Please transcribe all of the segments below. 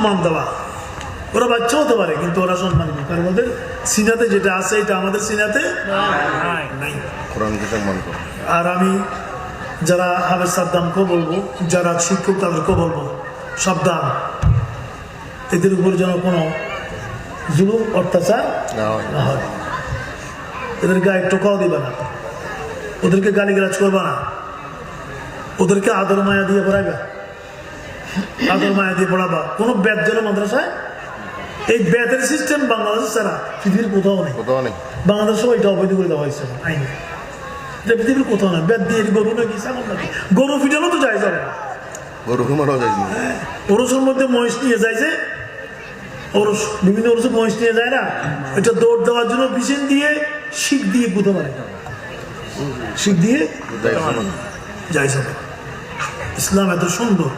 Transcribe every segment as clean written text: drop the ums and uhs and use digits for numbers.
সম্মান দেওয়া। ওরা বাচ্চা হতে পারে কিন্তু ওরা সম্মান নেই, কারণ ওদের সিনাতে যেটা আছে এটা আমাদের সিনাতে নাই। আর আমি যারা হাফেজ সাদ্দামকেও বলবো, যারা শিক্ষক তাদেরকেও বলবো, সাবধান, এদের উপর যেন কোনো জুলুম অত্যাচার না হয়। এদের গায়ে টোকাও দিবে না, ওদেরকে গালিগালাজ করবা না, ওদেরকে আদর মায়া দিয়ে পড়াইবা, আদর মায়া দিয়ে পড়াবা। কোনো ব্যাদ যেন মাদ্রাসায়, এই ব্যাদের সিস্টেম বাংলাদেশ ছাড়া পৃথিবীর কোথাও নেই। বাংলাদেশেও এটা অবৈধ করে দেওয়া হয়েছে আইনে, এটা পৃথিবীর কোথাও নেই। ব্যাদ দিয়ে গরু নাকি ছাগল নাকি, গরু ফিটানো তো যায় যাবে না, ওরসের মধ্যে মহিষ নিয়ে যায় যে ওরস, বিভিন্ন ওরসে মহিষ নিয়ে যায় না, এটা দৌড় দেওয়ার জন্য পিছন দিয়ে শিখ দিয়ে গুঁতো মারে, শিখ দিয়ে যাই যাবে। ইসলাম এত সুন্দর,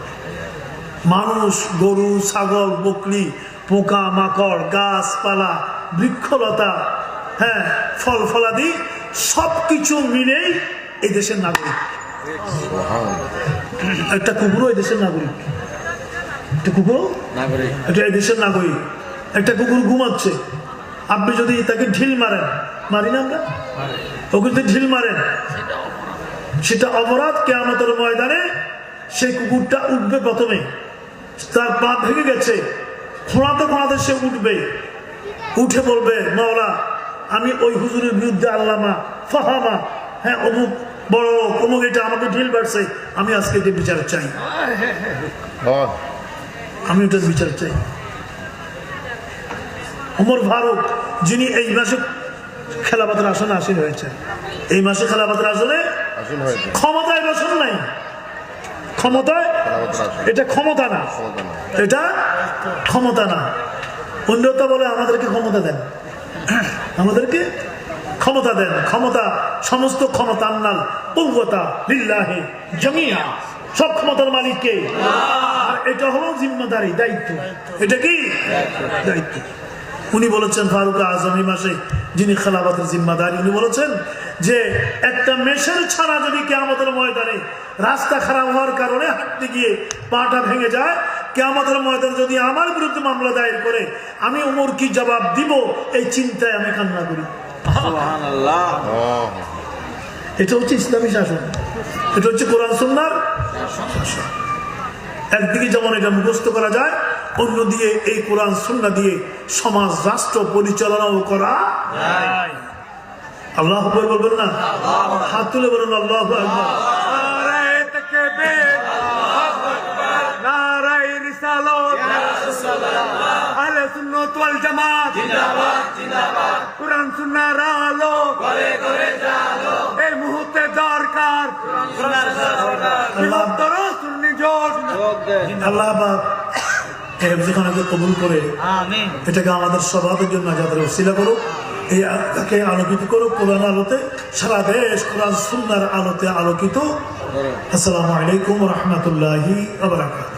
মানুষ, গরু, ছাগল, বকরি, পোকা মাকড়, গাছপালা, বৃক্ষলতা, হ্যাঁ, ফল ফলাদি সবকিছু মিলেই এই দেশের নাগরিক। একটা কুকুরও এই দেশের নাগরিক, একটা কুকুরও এটা এই দেশের নাগরিক। একটা কুকুর ঘুমাচ্ছে, আপনি যদি তাকে ঢিল মারেন, মারি না আমরা, ওকে যদি ঢিল মারেন সেটা অপরাধ। কিয়ামতের ময়দানে সেই কুকুরটা উঠবে, প্রথমে তার পা ভেঙে গেছে, খোঁড়াতে খোঁড়াতে সে উঠবে, উঠে বলবে মাওলা আমি ওই হুজুরের বিরুদ্ধে আল্লামা ফাহামা, হ্যাঁ অমুক বড় অমুক, এটা আমাকে ঢিল বাড়ছে, আমি আজকে এটা বিচার চাই, আমি ওটার বিচার চাই। ওমর ফারুক, যিনি এই মাসে খেলাফতের আসনে আসীন হয়েছে, এই মাসে খেলাফতের আসনে ক্ষমতায় বসন নাই, ক্ষমতায়, এটা ক্ষমতা না, এটা ক্ষমতা না। অন্যতা বলে আমাদেরকে ক্ষমতা দেন, আমাদেরকে ক্ষমতা দেন, ক্ষমতা, সমস্ত ক্ষমতা আন্নাল কুওয়াতা লিল্লাহি জামিআ, সব ক্ষমতার মালিককে। আর এটা হলো জিম্মাদারি, দায়িত্ব, এটা কি দায়িত্ব। উনি বলেছেন, ফারুক আজম এই মাসে যিনি খেলাফতের জিম্মাদারি, উনি বলেছেন যে একটা মেষের ছাড়া যদি কিয়ামতের ময়দানে রাস্তা খারাপ হওয়ার কারণে হাঁটতে গিয়ে পাটা ভেঙে যায়, কিয়ামতের ময়দানে যদি আমার বিরুদ্ধে মামলা দায়ের করে, আমি ওমর কি জবাব দিব, এই চিন্তায় আমি কান্না করি। এটা হচ্ছে ইসলামী শাসন, এটা হচ্ছে কোরআন সুন্নাহর শাসন। একদিকে যেমন এটা মুখস্থ করা যায়, অন্য দিয়ে এই কোরআন সুন্নাহ দিয়ে সমাজ রাষ্ট্র পরিচালনাও করা যায়। আল্লাহু আকবার বলবেন না? হাত তুলে বলুন আল্লাহু আকবার। নারায়ে তাকবীর, নারায়ে রিসালাত, আহলে সুন্নাত ওয়াল জামাত জিন্দাবাদ, জিন্দাবাদ। কোরআন সুন্নাহর আলো ঘরে ঘরে জালো, এই মুহূর্তে দরকার কোরআন সুন্নাহর আল্লাহ রাসূল নিয়োগ দেন। আল্লাহ পাক হেফজখানাকে কবুল করে এটাকে আমাদের সবার জন্য যাদের ওসিলা করুক, এই তাকে আলোকিত করুক কোরআন আলোতে, সারা দেশ কোরআন সুন্নাহর আলোতে আলোকিত। আসসালামু আলাইকুম ওয়া রাহমাতুল্লাহি ওয়া বারাকাতুহু।